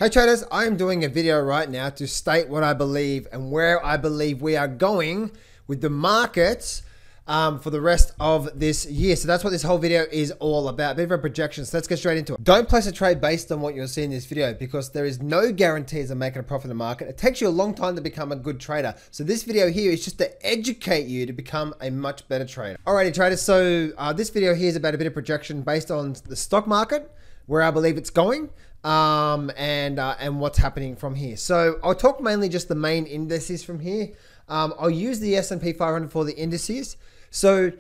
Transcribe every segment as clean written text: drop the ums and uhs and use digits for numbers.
Hey traders, I am doing a video right now to state what I believe and where I believe we are going with the markets for the rest of this year. So that's what this whole video is all about, a bit of a projection. So let's get straight into it. Don't place a trade based on what you're seeing in this video because there is no guarantees of making a profit in the market. It takes you a long time to become a good trader. So this video here is just to educate you to become a much better trader. Alrighty traders, so this video here is about a bit of projection based on the stock market, where I believe it's going, and what's happening from here. So I'll talk mainly just the main indices from here. I'll use the SP 500 for the indices. So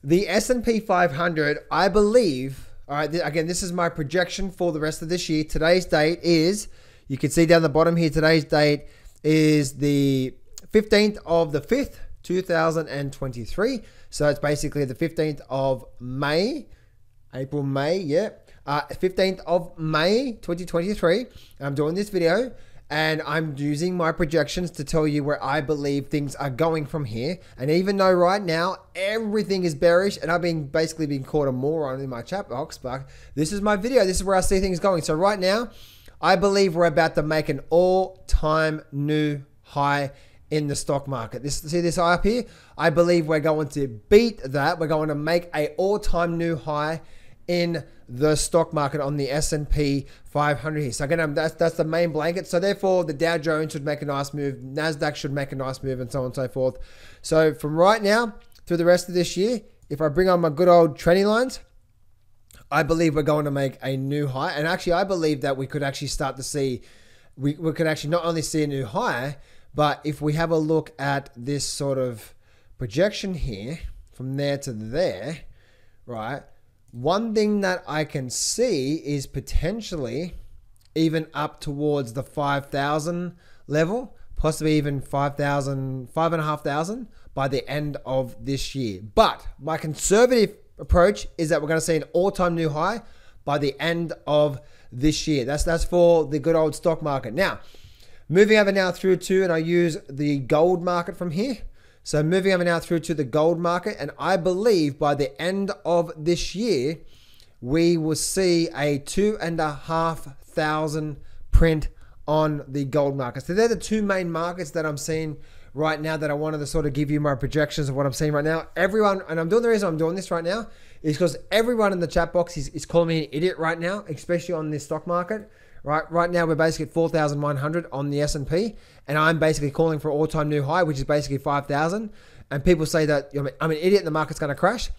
the SP 500, I believe, all right, again, this is my projection for the rest of this year. Today's date is, you can see down the bottom here, today's date is the 15th of the 5th, 2023. So it's basically the 15th of May, April, May, yeah. 15th of May 2023. I'm doing this video and I'm using my projections to tell you where I believe things are going from here. And even though right now everything is bearish and I've been basically being called a moron in my chat box, but this is my video. This is where I see things going. So right now, I believe we're about to make an all-time new high in the stock market. See this high up here? I believe we're going to beat that. We're going to make an all-time new high in the stock market on the S&P 500 here. So again, that's the main blanket. So therefore, the Dow Jones should make a nice move. Nasdaq should make a nice move, and so on and so forth. So from right now through the rest of this year, if I bring on my good old trending lines, I believe we're going to make a new high. And actually, I believe that we could actually start to see, we could actually not only see a new high, but if we have a look at this sort of projection here, from there to there, right? One thing that I can see is potentially even up towards the 5,000 level, possibly even 5,000, 5,500 by the end of this year. But my conservative approach is that we're going to see an all-time new high by the end of this year. That's for the good old stock market. Now, moving over now through to, and I use the gold market from here. So moving over now through to the gold market, and I believe by the end of this year, we will see a 2,500 print on the gold market. So they're the two main markets that I'm seeing right now that I wanted to sort of give you my projections of what I'm seeing right now. Everyone, and I'm doing the reason I'm doing this right now is because everyone in the chat box is calling me an idiot right now, especially on this stock market. Right now, we're basically at 4,100 on the S&P, and I'm basically calling for an all-time new high, which is basically 5,000. And people say that I'm an idiot and the market's going to crash.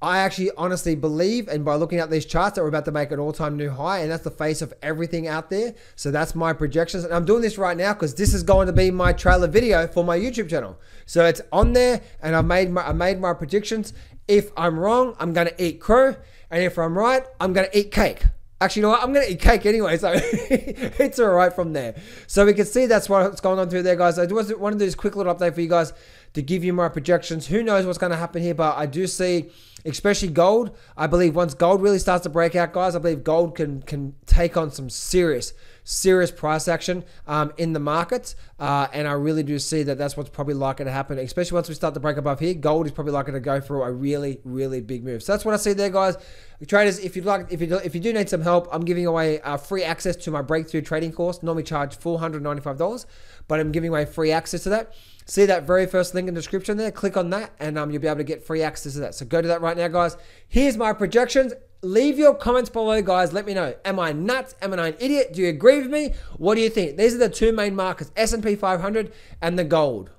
I actually honestly believe, and by looking at these charts, that we're about to make an all-time new high, and that's the face of everything out there. So that's my projections, and I'm doing this right now because this is going to be my trailer video for my YouTube channel. So it's on there, and I made my predictions. If I'm wrong, I'm going to eat crow, and if I'm right, I'm going to eat cake. Actually, you know what? I'm going to eat cake anyway, so it's all right from there. So we can see that's what's going on through there, guys. I just want to do this quick little update for you guys to give you my projections. Who knows what's going to happen here, but I do see, especially gold, I believe once gold really starts to break out, guys, I believe gold can take on some serious price action in the markets, and I really do see that that's what's probably likely to happen, especially once we start to break above here. Gold is probably likely to go through a really big move. So that's what I see there, guys. Traders, if you do need some help, I'm giving away free access to my breakthrough trading course. Normally charge $495, but I'm giving away free access to that. See that very first link in the description there, click on that, and you'll be able to get free access to that. So go to that right now, guys. Here's my projections. Leave your comments below, guys. Let me know. Am I nuts? Am I an idiot? Do you agree with me? What do you think? These are the two main markets, S&P 500 and the gold.